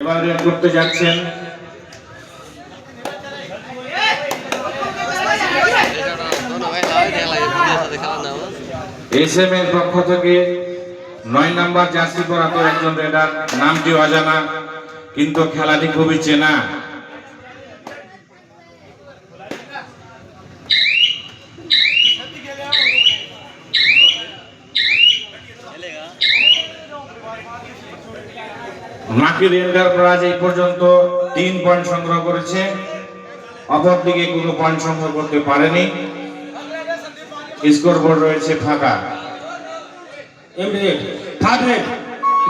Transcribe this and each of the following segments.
এবারে করতে যাচ্ছেন এসএম এর পক্ষ থেকে 9 নাম্বার জার্সি পরা তো একজন রেডার, নামটি অজানা কিন্তু খেলাটি খুবই চেনা। মাকি রেঞ্জার এই পর্যন্ত 3 পয়েন্ট সংগ্রহ করেছে, অপরদিকে কোনো পয়েন্ট সংগ্রহ করতে পারেনি। স্কোর বোর্ড রয়েছে ফাঁকা। Third raid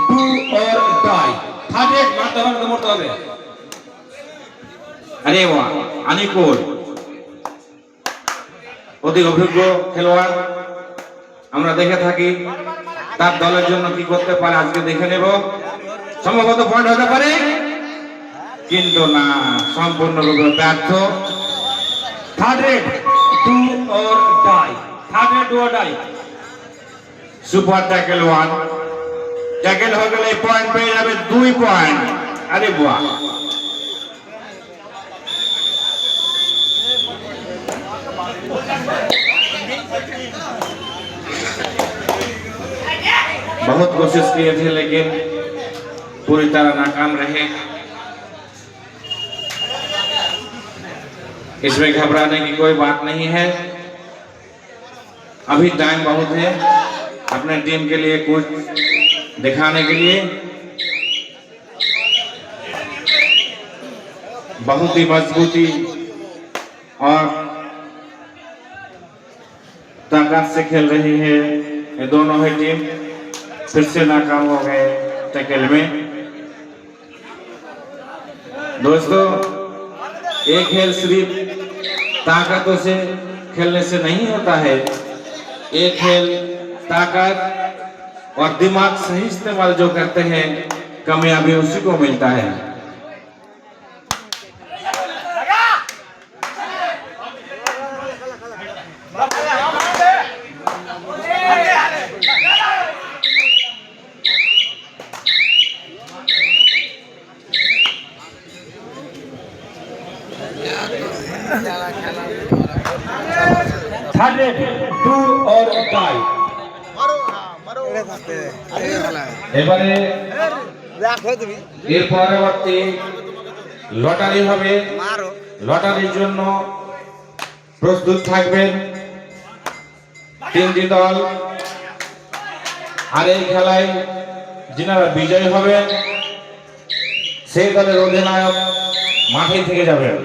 do or die, third raid মারতে হবে না মরতে হবে। আরে বাহ, আনিকুল অতি অভিজ্ঞ খেলোয়াড়, আমরা দেখে থাকি তার দলের জন্য কি করতে পারে আজকে দেখে নেব। সম্ভবত পয়েন্ট হতে পারে কিন্তু না, সম্পূর্ণরূপে ব্যর্থ। Third raid do or die, third raid do or die. Super tackle 1, tackle হয়ে গেলে পয়েন্ট পেয়ে যাবে 2 পয়েন্ট। আরে বাহ, बहुत कोशिश किए थे लेकिन पूरी तरह नाकाम रहे। इसमें घबराने की कोई बात नहीं है, अभी टाइम बहुत है अपने टीम के लिए कुछ दिखाने के लिए। बहुत ही मजबूती और ताकत से खेल रही है ये दोनों ही टीम। फिर से नाकाम हो गए टैकल में। दोस्तों, एक खेल सिर्फ ताकतों से खेलने से नहीं होता है, एक खेल ताकत और दिमाग सही इस्तेमाल जो करते हैं कामयाबी उसी को मिलता है। Third raid do or die. এবারে এর পরবর্তী লটারি হবে, লটারির জন্য প্রস্তুত থাকবেন 3টি দল। আর এই খেলায় যিনারা বিজয়ী হবেন সেই দলের অধিনায়ক মাঠে থেকে যাবেন।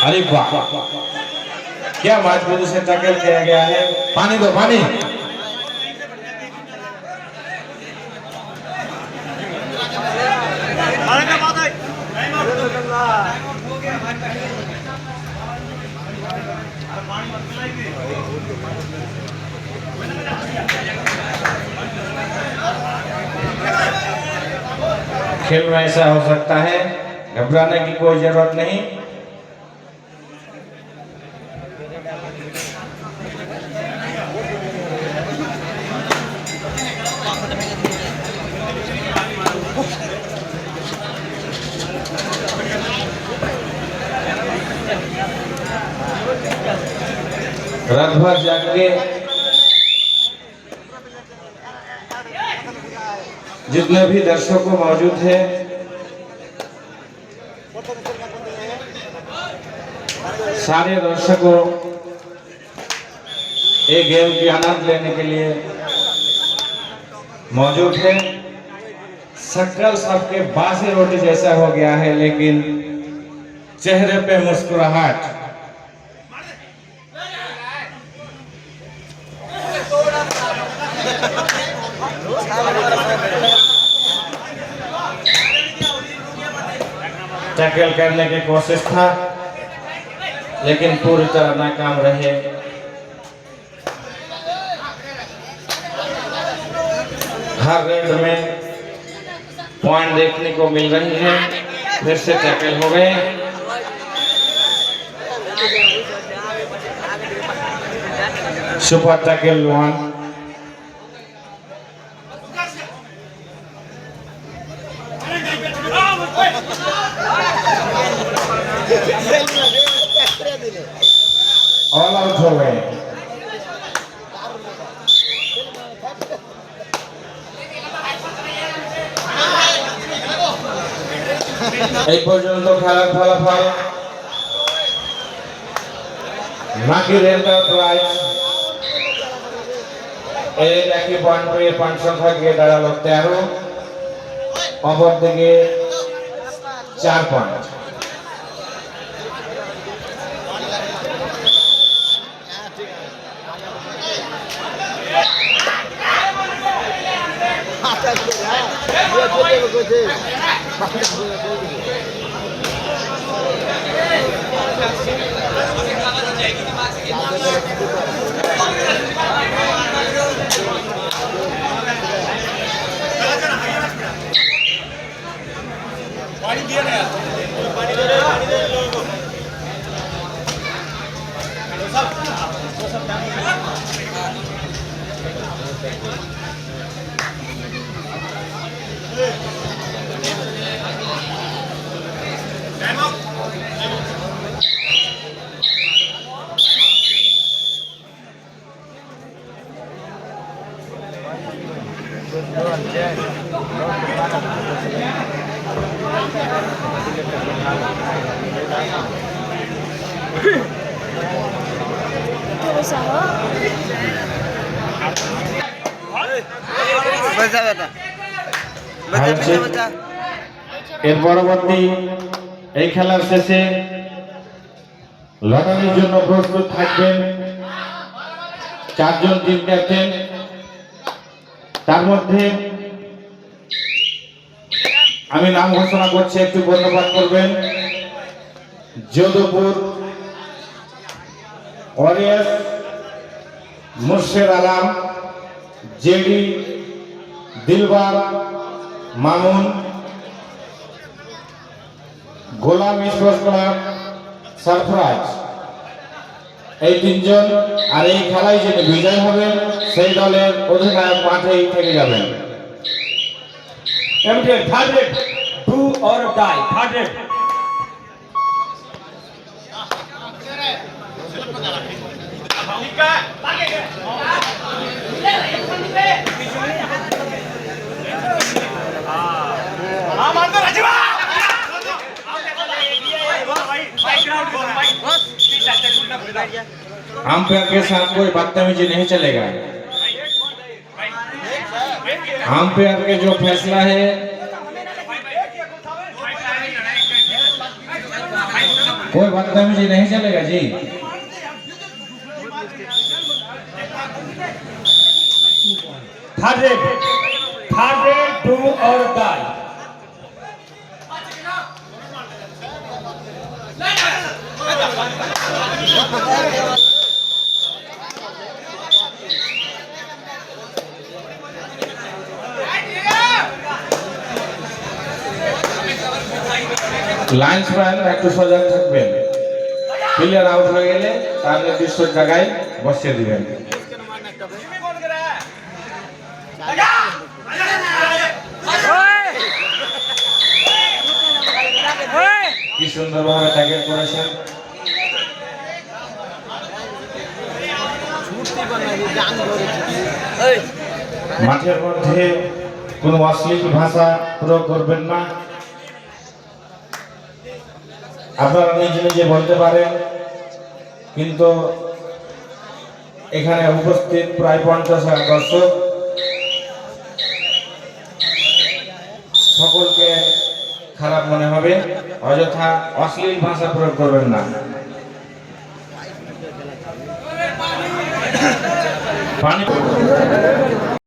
अरे वाह, क्या मजबूती से टैकल किया गया है। पानी दो, पानी। खेल में ऐसा हो सकता है, घबराने की कोई जरूरत नहीं। रात भर जाग के जितने भी दर्शक मौजूद हैं सारे दर्शकों एक गेम की आनंद लेने के लिए मौजूद है। शक्ल सबके बासी रोटी जैसा हो गया है लेकिन चेहरे पे मुस्कुराहट। टैकल करने की कोशिश था लेकिन पूरी तरह नाकाम रहे। हर रेड में पॉइंट देखने को मिल रही है। फिर से टैकल हो गए। Super tackle 1। অল আউট হবে। এই পর্যন্ত খেলার ফলাফল নাকির এন্টারপ্রাইজ এর একই পয়েন্ট পেয়ে পয়েন্ট সংখ্যা গিয়ে দাঁড়ালো 13, অপরদিকে 4 পয়েন্ট। এর পরবর্তী এই খেলার শেষে লড়াইয়ের জন্য প্রস্তুত থাকবেন 4 জন টিম ক্যাপ্টেন। তার মধ্যে আমি নাম ঘোষণা করছি, একটু বর্ণপাত করবেন। যোধপুর ওয়ারিয়র্স মুর্শেদ আলম, জেডি দিলবার মামুন, গোলাম স্পোর্টস ক্লাব সারফরাজ, এই 3 জন। আর এই খেলায় যিনি বিজয় হবেন সেই দলের অধিনায়ক মাঠেই থেকে যাবেন। Third raid, do or die. Third raid, umpire के साथ कोई बदतमीजी नहीं चलेगा। अंपायर के जो फैसला है कोई बदतमीजी नहीं चलेगा जी। थर्ड रेड, डू और डाई। লাইন্সম্যান একটু সজাগ থাকবেন, প্লেয়ার আউট হয়ে গেলে তার নির্দিষ্ট জায়গায় বসিয়ে দিবেন। কি সুন্দরভাবে ট্যাকেল করেছেন। মাঠের মধ্যে কোনো অশ্লীল ভাষা প্রয়োগ করবেন না। আপনারা নিজে নিজে বলতে পারেন, কিন্তু এখানে উপস্থিত প্রায় 50 দর্শক, সকলকে খারাপ মনে হবে। অযথা অশ্লীল ভাষা প্রয়োগ করবেন না। পানি